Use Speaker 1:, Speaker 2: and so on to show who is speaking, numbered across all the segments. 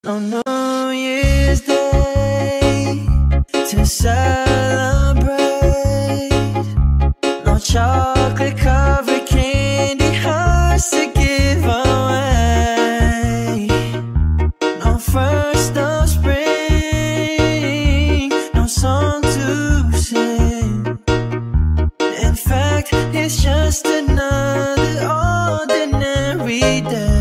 Speaker 1: No New Year's Day to celebrate. No chocolate covered candy hearts to give away. No first of spring, no song to sing. In fact, it's just another ordinary day.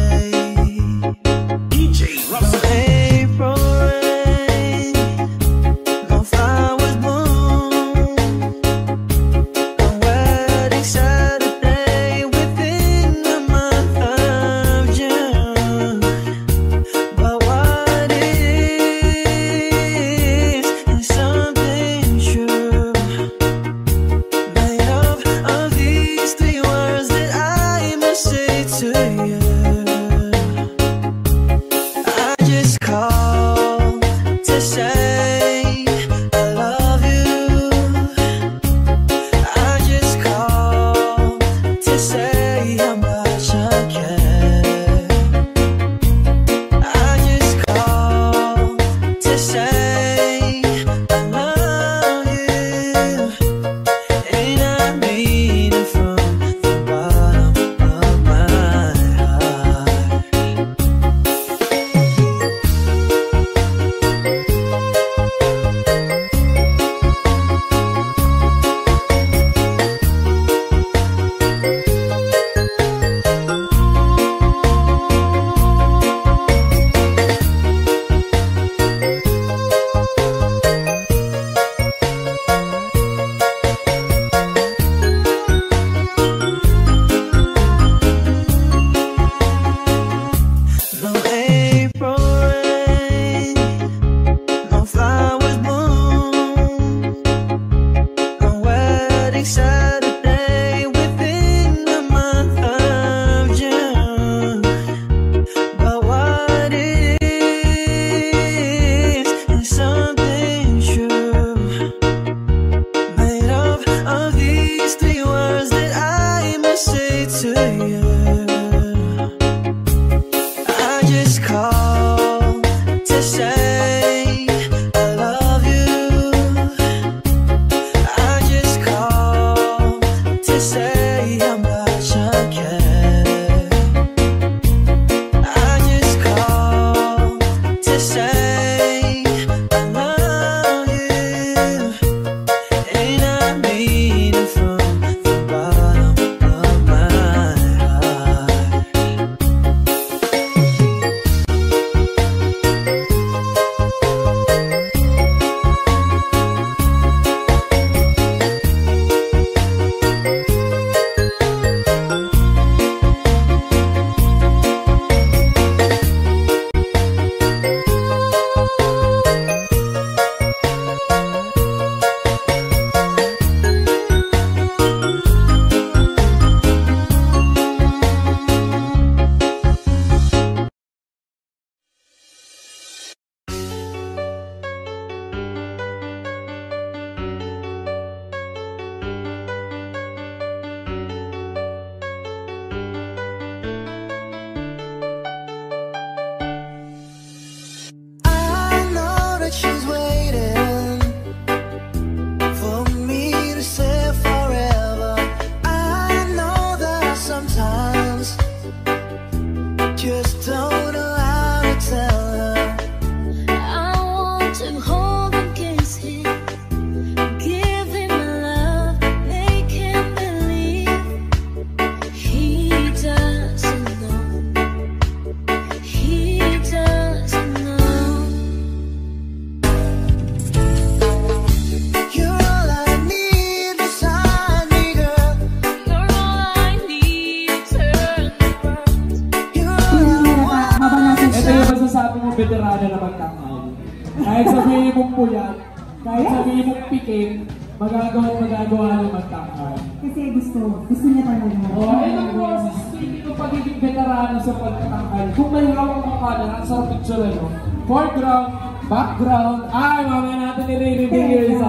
Speaker 2: Veterano na magkakal. Kahit sabihin mong puyat, kahit sabihin mong pikin, magagawa na magkakal.
Speaker 3: Kasi gusto niya talaga.
Speaker 2: Oo, and of course, speaking ng pagiging veterano sa pagkakal, kung may hawak mo ka na, sa picture ano, foreground, background, ay, mamaya natin nire-reveal yung isa.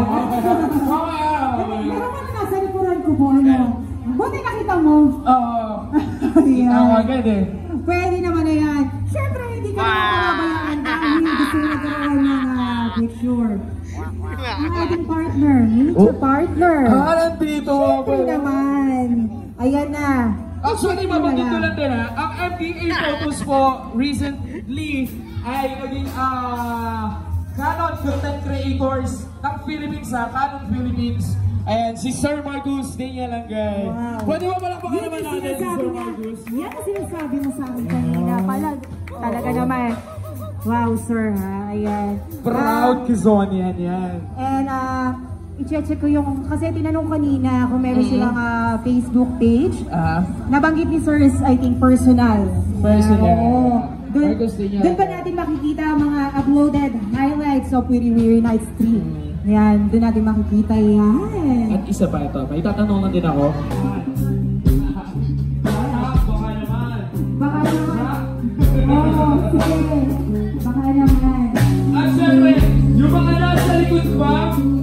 Speaker 2: Mamaya.
Speaker 3: Meron ka na sa likuran ko po, ano? Buti nakita mo.
Speaker 2: Oo. Kita mo agad eh.
Speaker 3: Pwede naman na yan. Siyempre, hindi ka naman palabayaan ka. sure. Ang ating partner, major partner.
Speaker 2: Nandito ako.
Speaker 3: Siyempre naman. Ayan na.
Speaker 2: Actually, mabanggit ko lang din ha, ang MDA Photos po recently ay naging Canon content creators ng Philippines ha, Canon Philippines. Ayan, si Sir Marcus Daniel Langay.
Speaker 3: Wow.
Speaker 2: Pwede ba palakpakan naman natin si Sir Marcus?
Speaker 3: Yan ang sinasabi mo sa akin kanina. Talaga naman. Wow, sir ha. Ayan.
Speaker 2: Proud Kizonian yan.
Speaker 3: And i-check ko yung, kasi tinanong kanina kung meron silang Facebook page. Nabanggit ni sir is, I think, personal.
Speaker 2: Personal.
Speaker 3: Oo.
Speaker 2: Marcus Daniel.
Speaker 3: Doon pa natin makikita ang mga uploaded highlights of Weary Weary Nights 3. Ayan, doon natin makikita yan.
Speaker 2: At isa pa ito, may tatanungan din ako. Baka naman.
Speaker 3: Baka naman. Oo, sige. Baka naman.
Speaker 2: At syempre, yung mga nasa likod pa,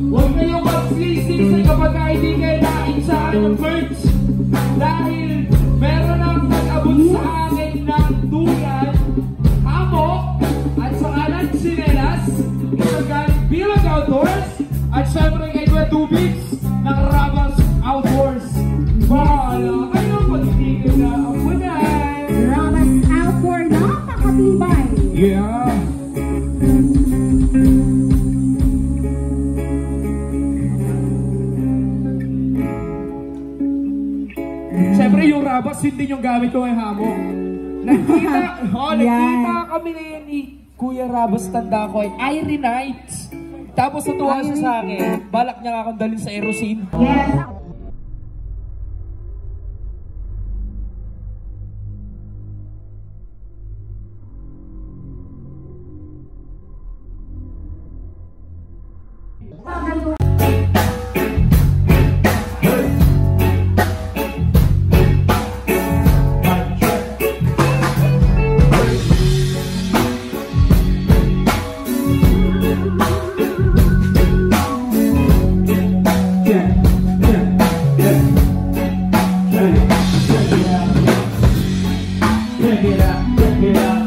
Speaker 2: huwag kayong magsisisi kapag hindi kayo nainsahan ng birds. Dahil meron ang nag-abot sa akin ng duyan, hamok, at saka ng sinelas, isang galing Bilang Outdoors, at syempre kay Kuya Tubigs ng Rabas Outdoors. Bahala kayo pag-ibigay na ang punay.
Speaker 3: Rabas Outdoors, napakatibay.
Speaker 2: Yeah. Siyempre yung Rabas, hindi yung gamit ko ay hamok. Nakita kami ngayon ni Kuya Rabas, tanda ko ay Irie Nights. Tapos natuwa siya sa akin, balak niya akong dalhin sa Aerosine.
Speaker 3: Yes.
Speaker 2: Bring it up, bring it up.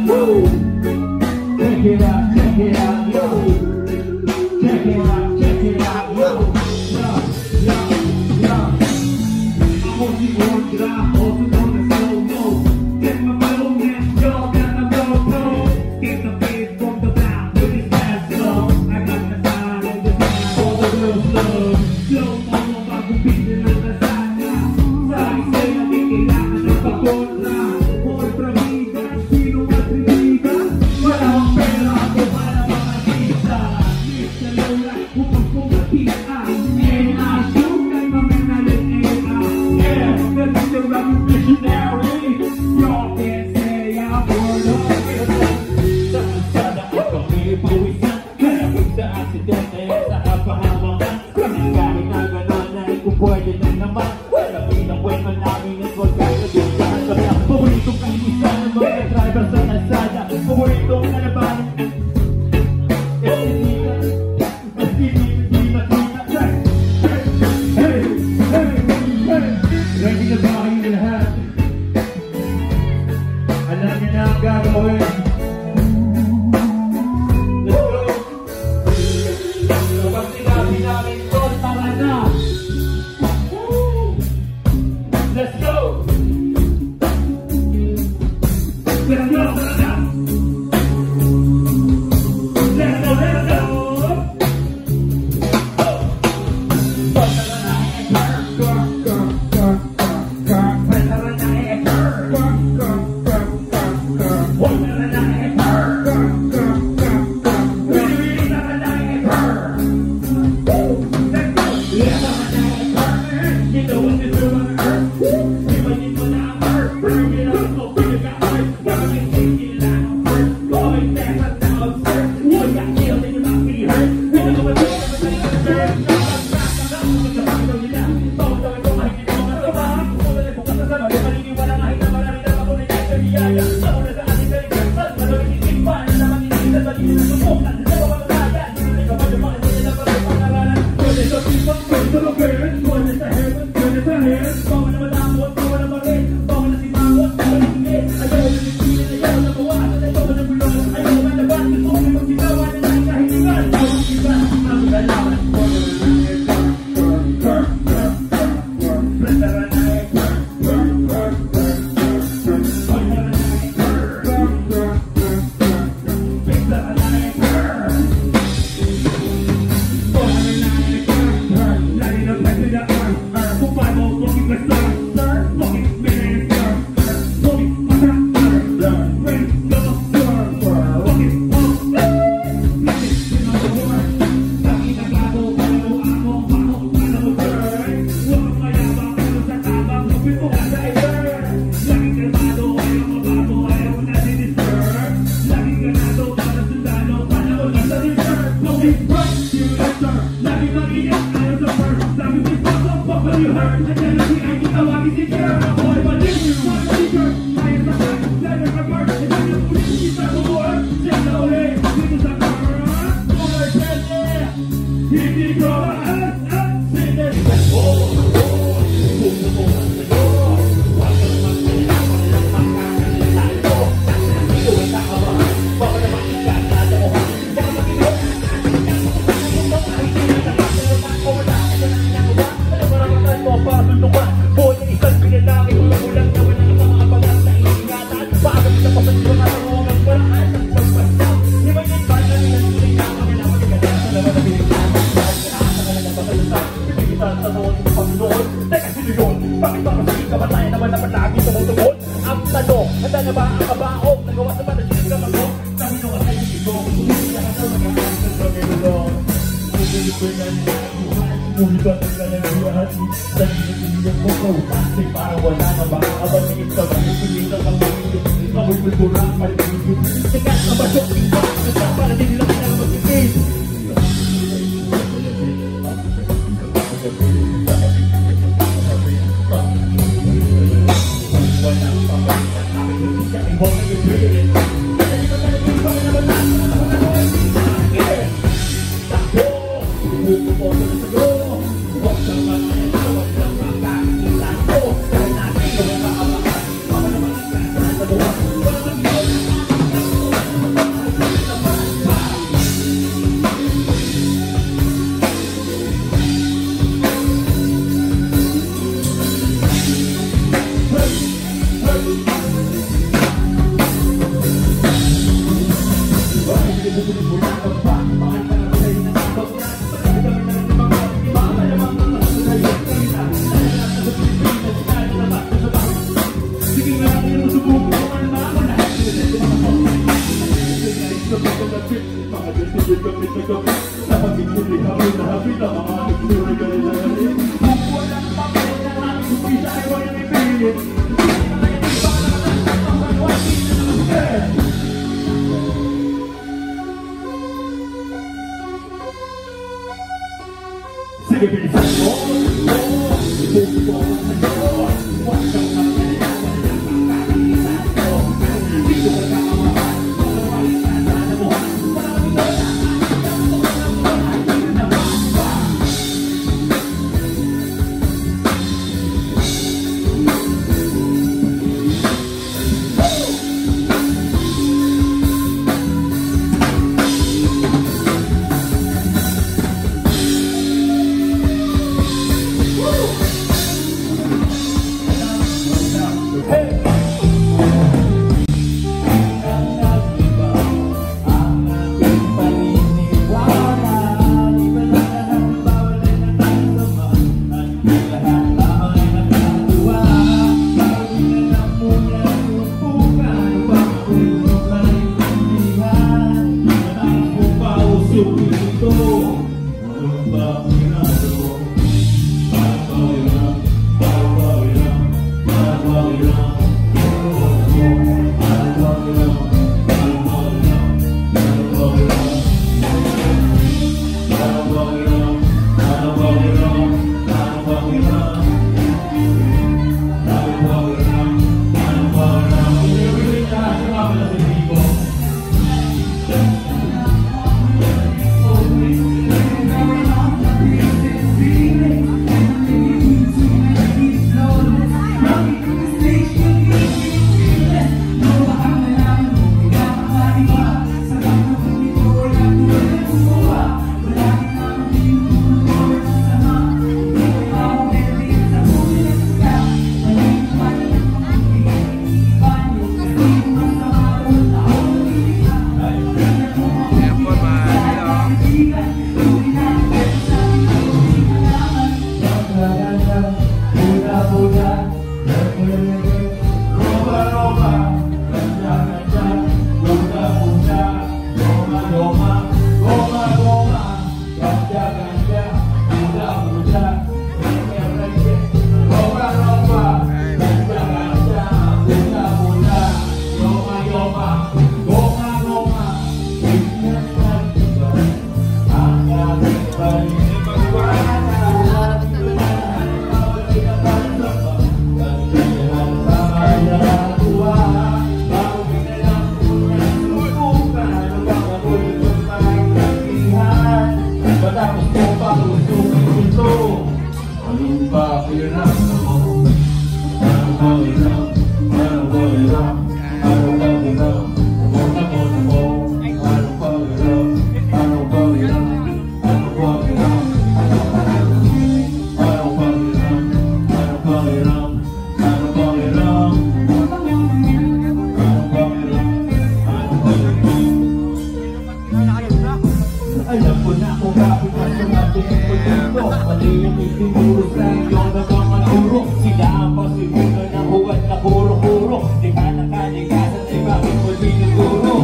Speaker 4: pinuturo.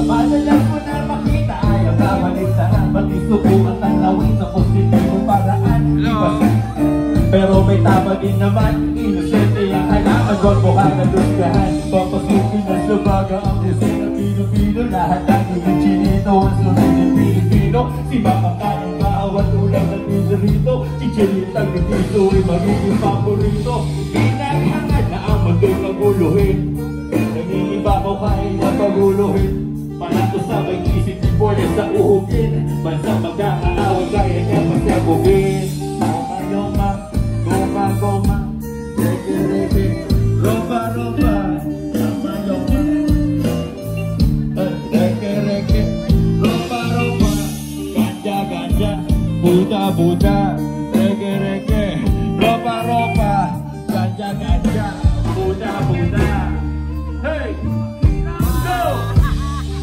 Speaker 4: Madalas mo na makita ay ang kabaligtaran. Pati subukan tanawin sa positibong paraan. Pero may tama din naman, inosente ang halaman. Huwag mo kakadusgahan, papasukin na subaga ang desena Pilipino. Lahat ng ibig chinito, ang sumunod Pilipino. Si Mama Kanang bawat ulang ng pinarito. Si Chelitang Nitiso ay magiging paborito. Pinaghangan na ang mundo'y maguluhin. Nangingibabaw ka ay napaguluhin. Panato sa may isip ni Borne sa uhugin. Bansang magkakaawag kaya niya masyabugin. Yoma, goma, goma, reke, reke, ropa, ropa, yoma, yoma, reke, reke, ropa, ropa, ganja, ganja, buda, buda, reke, reke, ropa, ropa, ganja, ganja, buda, buda. Hey! Go!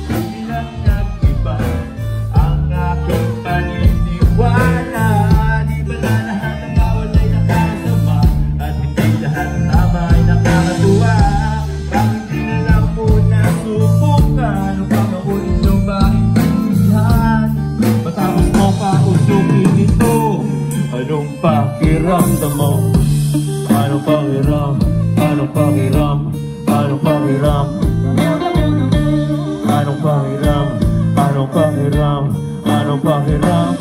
Speaker 4: Hindi lang nag-iba ang aking paniniwala. Di ba na lahat ng bawal ay nakakasama at hindi lahat ng tama ay nakakatuwa? Bakit di na lang muna subukan upang makulit yung maintindihan? Matapos mo pa usukin ito, anong pakiramdam mo? Anong pakiram? Anong pakiram? Anong pakiram? Anong pakiram? Anong pakiram? Anong pakiram?